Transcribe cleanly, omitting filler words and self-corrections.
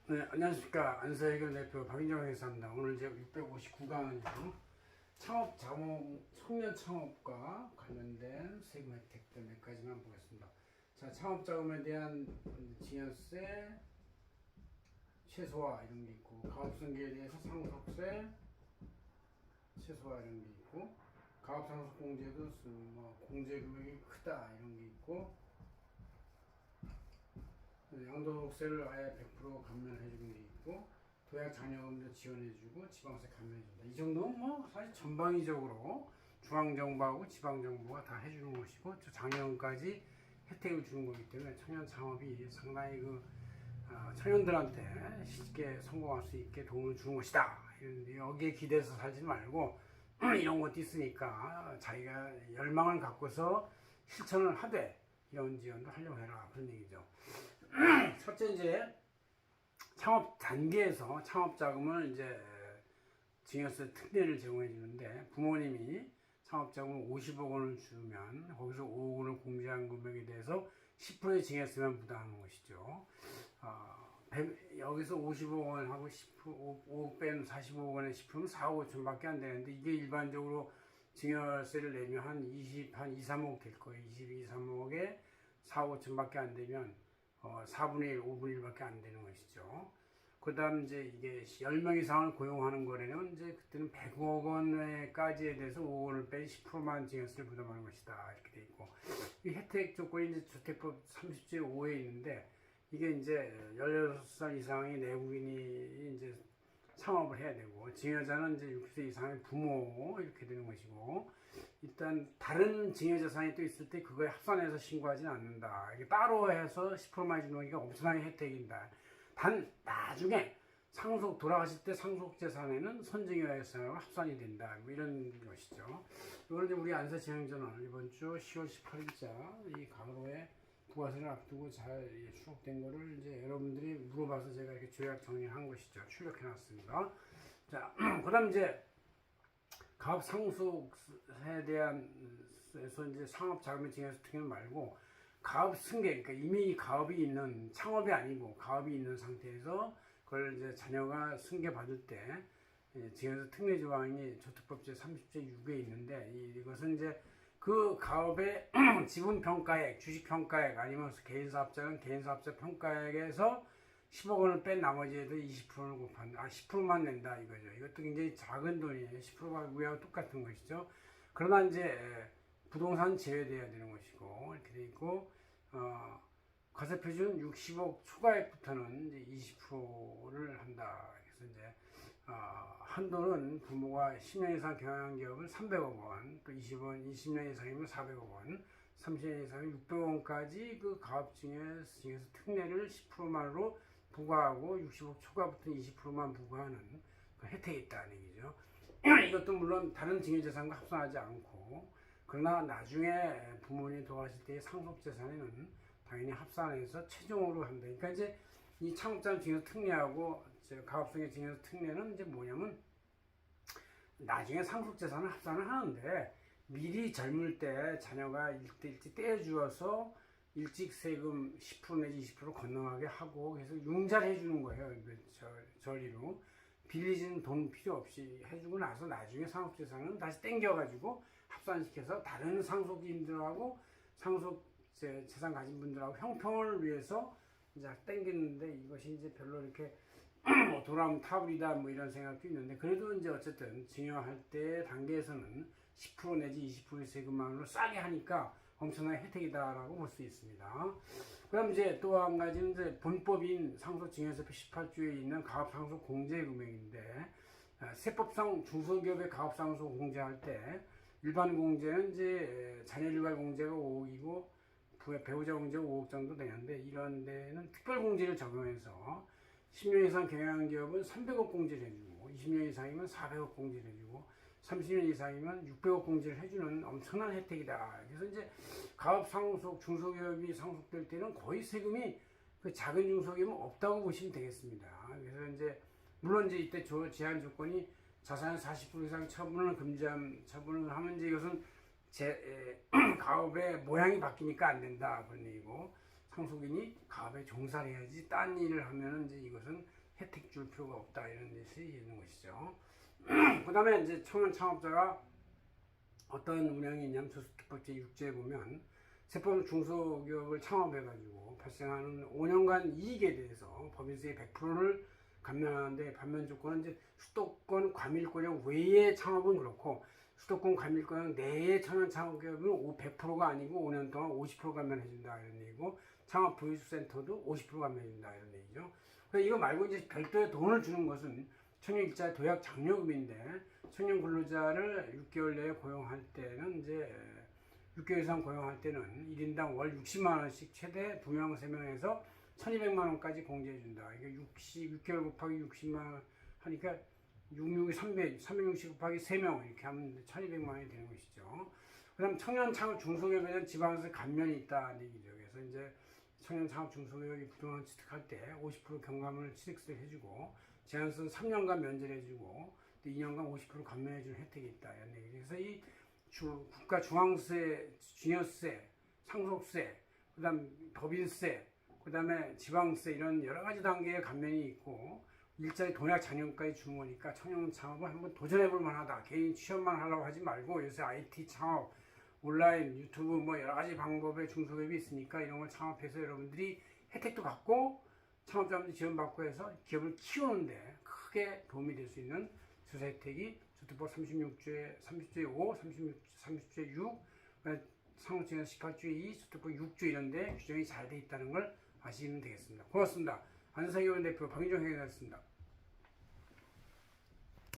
네, 안녕하십니까. 안서해결 대표 박인정 회사입니다. 오늘 이제 659강은요. 창업 자본, 청년 창업과 관련된 세금 혜택들 몇 가지만 보겠습니다. 자, 창업 자금에 대한 증여세 최소화 이런 게 있고, 가업승계에 대해서 상속세 최소화 이런 게 있고, 가업상속 공제도 공제 금액이 크다 이런 게 있고, 양도세를 아예 100% 감면해주는 게 있고, 도약 장려금도 지원해주고 지방세 감면해준다. 이 정도는 뭐 사실 전방위적으로 중앙정부하고 지방정부가 다 해주는 것이고, 저 장려금까지 혜택을 주는 거기 때문에 청년 창업이 상당히 청년들한테 쉽게 성공할 수 있게 도움을 주는 것이다. 여기에 기대서 살지 말고 이런 것도 있으니까 자기가 열망을 갖고서 실천을 하되 이런 지원도 하려고 해라, 그런 얘기죠. 첫째, 이제 창업 단계에서 창업 자금을 이제 증여세 특례를 제공해 주는데, 부모님이 창업 자금을 50억 원을 주면 거기서 5억 원을 공제한 금액에 대해서 10%의 증여세만 부담하는 것이죠. 여기서 50억 원하고 5억 빼면 45억 원에 10%면 4억 5천밖에 안 되는데, 이게 일반적으로 증여세를 내면 한 2, 3억 될 거예요. 22, 3억에 4억 5천밖에 안 되면 4분의 1, 5분의 1밖에 안 되는 것이죠. 그 다음 이제 이게 10명 이상을 고용하는 거래는 이제 그때는 100억 원까지에 대해서 5억 원을 빼 10%만 증여세를 부담하는 것이다. 이렇게 돼 있고, 이 혜택 조건이 이제 주택법 30조 5에 있는데, 이게 이제 16살 이상의 내국인이 이제 창업을 해야 되고, 증여자는 이제 60세 이상의 부모 이렇게 되는 것이고, 일단 다른 증여자산이 또 있을 때 그거에 합산해서 신고하지는 않는다. 이게 따로 해서 10%만 주는 게 엄청나게 혜택인다. 단 나중에 돌아가실 때 상속재산에는 선증여자산하고 합산이 된다. 뭐 이런 것이죠. 이걸 이제 우리 안서진흥전원 이번 주 10월 18일자 이 강로에 부가세를 앞두고 잘 추록된 거를 이제 여러분들이 물어봐서 제가 이렇게 조약 정리한 것이죠. 출력해 놨습니다. 자, 그 다음 이제 가업 상속세에 대한 이제 상업 자금의 증여세 특례 말고, 가업 승계, 그러니까 이미 가업이 있는, 창업이 아니고 가업이 있는 상태에서 그걸 이제 자녀가 승계 받을 때 증여세 특례 조항이 저특법 제 30조 6에 있는데, 이것은 이제 그 가업의 지분 평가액, 주식 평가액, 아니면 개인사업자는 개인사업자 평가액에서 10억 원을 뺀 나머지에도 20%를 곱한다. 10%만 낸다 이거죠. 이것도 굉장히 작은 돈이에요. 10%가 위하고 똑같은 것이죠. 그러나 이제 부동산 제외돼야 되는 것이고, 이렇게 돼 있고, 과세표준 60억 초과액부터는 이제 20%를 한다. 그래서 이제 한도는 부모가 10년 이상 경영한 기업은 300억 원, 또 20년 이상이면 400억 원, 30년 이상이면 600억 원까지 그 가업증여세 특례를 10%만으로 부과하고, 60억 초과부터 20%만 부과하는 그 혜택이 있다는 얘기죠. 이것도 물론 다른 증여재산과 합산하지 않고, 그러나 나중에 부모님이 돌아가실 때의 상속재산에는 당연히 합산해서 최종으로 한다. 그러니까 이제 이 창업자금 증여세 특례하고 가업승계 증여세 특례는 이제 뭐냐면, 나중에 상속재산을 합산을 하는데 미리 젊을 때 자녀가 일찍 떼어주어서 일찍 세금 10% 내지 20% 건너가게 하고, 그래서 융자를 해주는 거예요. 전리로 빌리진 돈 필요 없이 해주고 나서 나중에 상속재산은 다시 땡겨가지고 합산시켜서 다른 상속인들하고 재산 가진 분들하고 형평을 위해서 이제 땡기는데, 이것이 이제 별로 이렇게 돌아오면 타불이다 뭐 이런 생각도 있는데, 그래도 이제 어쨌든 증여할 때 단계에서는 10% 내지 20%의 세금만으로 싸게 하니까 엄청나게 혜택이다라고 볼 수 있습니다. 그럼 이제 또 한 가지는 이제 본법인 상속증여세법 18조에 있는 가업상속 공제 금액인데, 세법상 중소기업의 가업상속 공제할 때 일반 공제는 이제 자녀 일괄 공제가 5억이고 배우자 공제가 5억 정도 되는데, 이런 데는 특별 공제를 적용해서 10년 이상 경영한 기업은 300억 공제를 해주고, 20년 이상이면 400억 공제를 해주고, 30년 이상이면 600억 공제를 해주는 엄청난 혜택이다. 그래서 이제 가업 상속, 중소기업이 상속될 때는 거의 세금이 그 작은 중소기업은 없다고 보시면 되겠습니다. 그래서 이제 물론 이제 이때 제한 조건이 자산 40% 이상 처분을 하면 이제 이것은 가업의 모양이 바뀌니까 안 된다, 그런 얘기고, 상속인이 가업에 종사를 해야지 딴 일을 하면은 이제 이것은 줄 필요가 없다 이런 뜻이 있는 것이죠. 그 다음에 이제 청년 창업자가 어떤 운영이 있냐면 조선특법제 6조에 보면 세법 중소기업을 창업해가지고 발생하는 5년간 이익에 대해서 법인세의 100%를 감면하는데 반면 조건은 이제 수도권 과밀권역 외의 창업은 그렇고 수도권 과밀권역 내의 청년 창업기업은 100%가 아니고 5년 동안 50% 감면해준다 이런 얘기고 창업 보유센터도 50% 감면해준다 이런 얘기죠. 그래서 이거 말고 이제 별도의 돈을 주는 것은 청년 일자 도약 장려금인데 청년 근로자를 6개월 내에 고용할 때는 이제 6개월 이상 고용할 때는 1인당 월 60만 원씩 최대 2명, 3명에서 1200만 원까지 공제해준다. 이게 6개월 곱하기 60만 원 하니까 66이 360 곱하기 3명 이렇게 하면 1200만 원이 되는 것이죠. 그 다음 청년 창업 중소기업에 대한 지방세 감면이 있다는 얘기죠. 그래서 이제 청년 창업 중소기업이 부동산 취득할 때 50% 경감을 취득세를 해주고 제한선 3년간 면제를 해주고 또 2년간 50% 감면해주는 혜택이 있다 이런 얘기죠. 그래서 이 국가 중앙세, 증여세, 상속세, 그다음 법인세, 그다음에 지방세 이런 여러 가지 단계의 감면이 있고 일자리 도약 장려까지 주는 거니까 청년 창업을 한번 도전해볼 만하다. 개인 취업만 하려고 하지 말고 요새 IT 창업, 온라인, 유튜브 뭐 여러 가지 방법의 중소기업이 있으니까 이런 걸 창업해서 여러분들이 혜택도 받고 창업자분들 지원받고 해서 기업을 키우는데 크게 도움이 될 수 있는 주세 혜택이 조특법 30조의 5, 30조의 6, 상호증에서 18조의 2, 조특법 6조 이런데 규정이 잘 돼 있다는 걸 아시면 되겠습니다. 고맙습니다. 안산사기업원 대표 박윤정 회장이었습니다.